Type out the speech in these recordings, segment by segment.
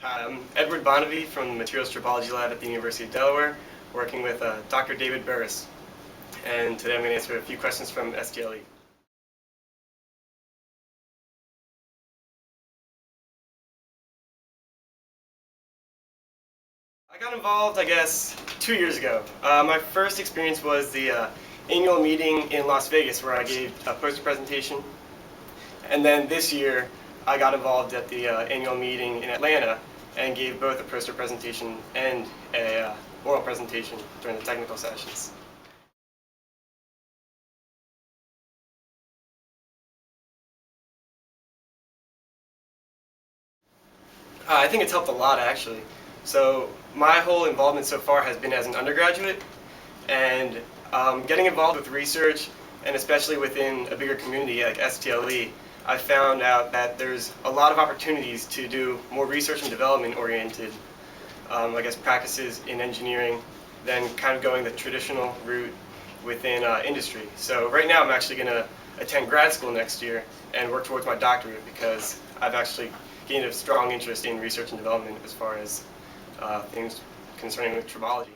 Hi, I'm Edward Bonnevie from the Materials Tribology Lab at the University of Delaware, working with Dr. David Burris. And today I'm going to answer a few questions from STLE. I got involved, I guess, 2 years ago. My first experience was the annual meeting in Las Vegas where I gave a poster presentation. And then this year I got involved at the annual meeting in Atlanta and gave both a poster presentation and a oral presentation during the technical sessions. I think it's helped a lot, actually. So my whole involvement so far has been as an undergraduate, and getting involved with research, and especially within a bigger community like STLE, I found out that there's a lot of opportunities to do more research and development oriented, I guess, practices in engineering than kind of going the traditional route within industry. So right now I'm actually going to attend grad school next year and work towards my doctorate because I've actually gained a strong interest in research and development as far as things concerning with tribology.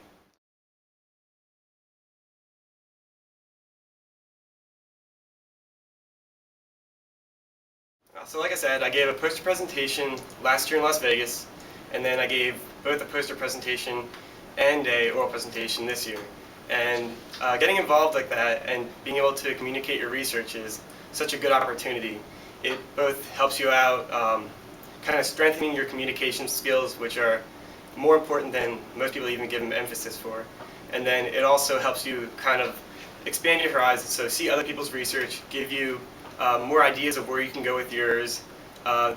So like I said, I gave a poster presentation last year in Las Vegas, and then I gave both a poster presentation and a oral presentation this year. And getting involved like that and being able to communicate your research is such a good opportunity. It both helps you out kind of strengthening your communication skills, which are more important than most people even give them emphasis for. And then it also helps you kind of expand your horizons, so see other people's research, give you more ideas of where you can go with yours,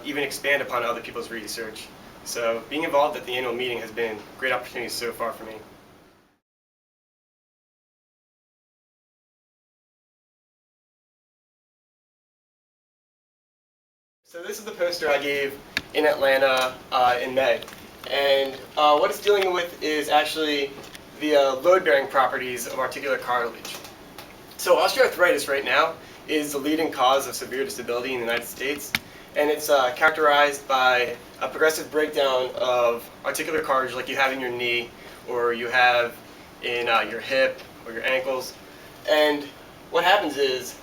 even expand upon other people's research. So being involved at the annual meeting has been a great opportunity so far for me. So this is the poster I gave in Atlanta in May. And what it's dealing with is actually the load-bearing properties of articular cartilage. So osteoarthritis right now is the leading cause of severe disability in the United States, and it's characterized by a progressive breakdown of articular cartilage like you have in your knee or you have in your hip or your ankles. And what happens is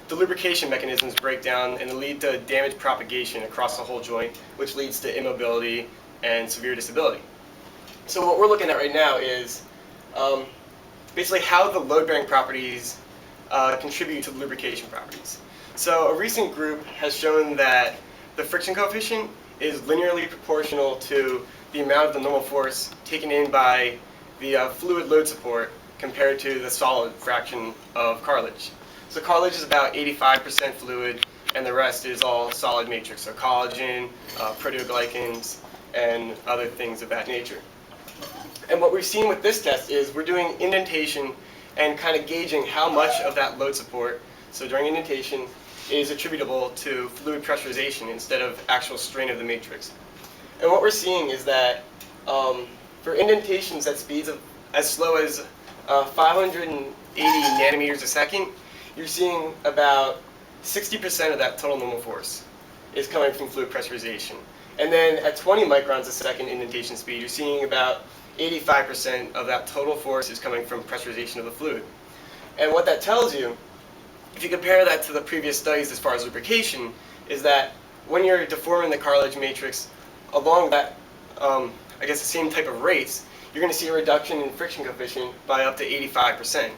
the lubrication mechanisms break down and lead to damage propagation across the whole joint, which leads to immobility and severe disability. So what we're looking at right now is basically how the load-bearing properties contribute to the lubrication properties. So a recent group has shown that the friction coefficient is linearly proportional to the amount of the normal force taken in by the fluid load support compared to the solid fraction of cartilage. So cartilage is about 85% fluid, and the rest is all solid matrix, so collagen, proteoglycans, and other things of that nature. And what we've seen with this test is we're doing indentation and kind of gauging how much of that load support, so during indentation, is attributable to fluid pressurization instead of actual strain of the matrix. And what we're seeing is that for indentations at speeds of as slow as 580 nanometers a second, you're seeing about 60% of that total normal force is coming from fluid pressurization. And then at 20 microns a second indentation speed, you're seeing about 85% of that total force is coming from pressurization of the fluid. And what that tells you, if you compare that to the previous studies as far as lubrication, is that when you're deforming the cartilage matrix along that, I guess the same type of rates, you're going to see a reduction in friction coefficient by up to 85%,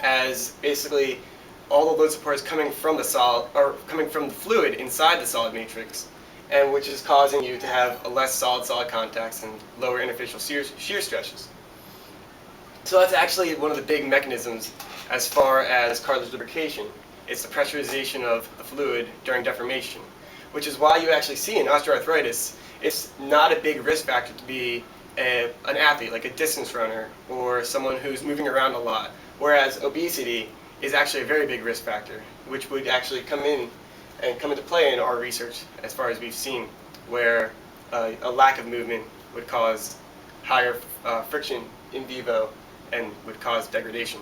as basically all the load support is coming from the solid, or coming from the fluid inside the solid matrix, and which is causing you to have a less solid-solid contacts and lower interfacial shear stresses. So that's actually one of the big mechanisms as far as cartilage lubrication. It's the pressurization of the fluid during deformation, which is why you actually see in osteoarthritis, it's not a big risk factor to be an athlete, like a distance runner or someone who's moving around a lot, whereas obesity is actually a very big risk factor, which would actually come into play in our research as far as we've seen, where a lack of movement would cause higher friction in vivo and would cause degradation.